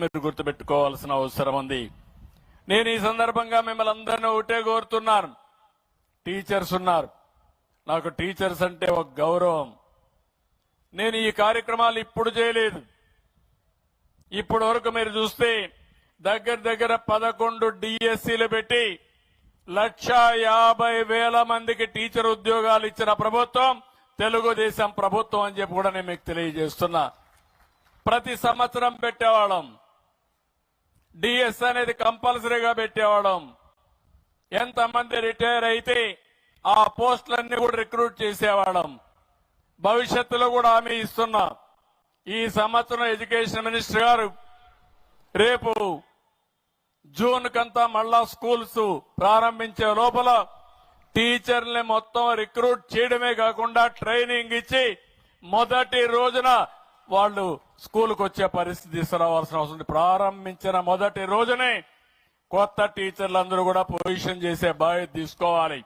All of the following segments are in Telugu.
మీరు గుర్తుపెట్టుకోవాల్సిన అవసరం ఉంది. నేను ఈ సందర్భంగా మిమ్మల్ని అందరినీ ఒకటే కోరుతున్నాను. టీచర్స్ ఉన్నారు, నాకు టీచర్స్ అంటే ఒక గౌరవం. నేను ఈ కార్యక్రమాలు ఇప్పుడు చేయలేదు. ఇప్పటి వరకు మీరు చూస్తే దగ్గర దగ్గర 11 డిఎస్సీలు పెట్టి 1,50,000 మందికి టీచర్ ఉద్యోగాలు ఇచ్చిన ప్రభుత్వం తెలుగుదేశం ప్రభుత్వం అని చెప్పి కూడా నేను మీకు తెలియజేస్తున్నా. ప్రతి సంవత్సరం పెట్టేవాళ్ళం. డిఎస్ అనేది కంపల్సరీగా పెట్టేవాళ్ళం. ఎంతమంది రిటైర్ అయితే ఆ పోస్టులన్నీ కూడా రిక్రూట్ చేసేవాళ్ళం. భవిష్యత్తులో కూడా హామీ ఇస్తున్నా. ఈ సంవత్సరం ఎడ్యుకేషన్ మినిస్టర్ గారు రేపు జూన్ కంతా మళ్ళా స్కూల్స్ ప్రారంభించే లోపల టీచర్లని మొత్తం రిక్రూట్ చేయడమే కాకుండా ట్రైనింగ్ ఇచ్చి మొదటి రోజున వాళ్ళు స్కూల్కి వచ్చే పరిస్థితి తీసుకురావాల్సిన అవసరం ఉంది. ప్రారంభించిన మొదటి రోజునే కొత్త టీచర్లందరూ కూడా పొజిషన్ చేసే బాధ్యత తీసుకోవాలి.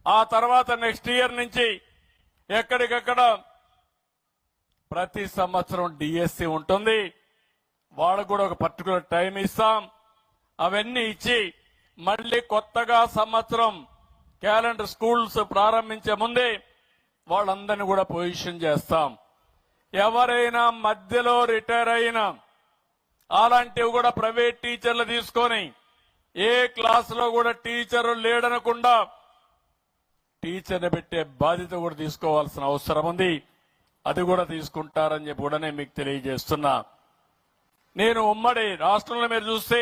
ఆ తర్వాత నెక్స్ట్ ఇయర్ నుంచి ఎక్కడికక్కడ ప్రతి సంవత్సరం డిఎస్సి ఉంటుంది. వాళ్ళకు కూడా ఒక పర్టికులర్ టైం ఇస్తాం. అవన్నీ ఇచ్చి మళ్లీ కొత్తగా సంవత్సరం క్యాలెండర్ స్కూల్స్ ప్రారంభించే ముందే వాళ్ళందరినీ కూడా పొజిషన్ చేస్తాం. ఎవరైనా మధ్యలో రిటైర్ అయినా అలాంటివి కూడా ప్రైవేట్ టీచర్లు తీసుకొని ఏ క్లాసులో కూడా టీచరు లేడనకుండా టీచర్ని పెట్టే బాధ్యత కూడా తీసుకోవాల్సిన అవసరం ఉంది. అది కూడా తీసుకుంటారని చెప్పి కూడా నేను మీకు తెలియజేస్తున్నా. నేను ఉమ్మడి రాష్ట్రంలో మీరు చూస్తే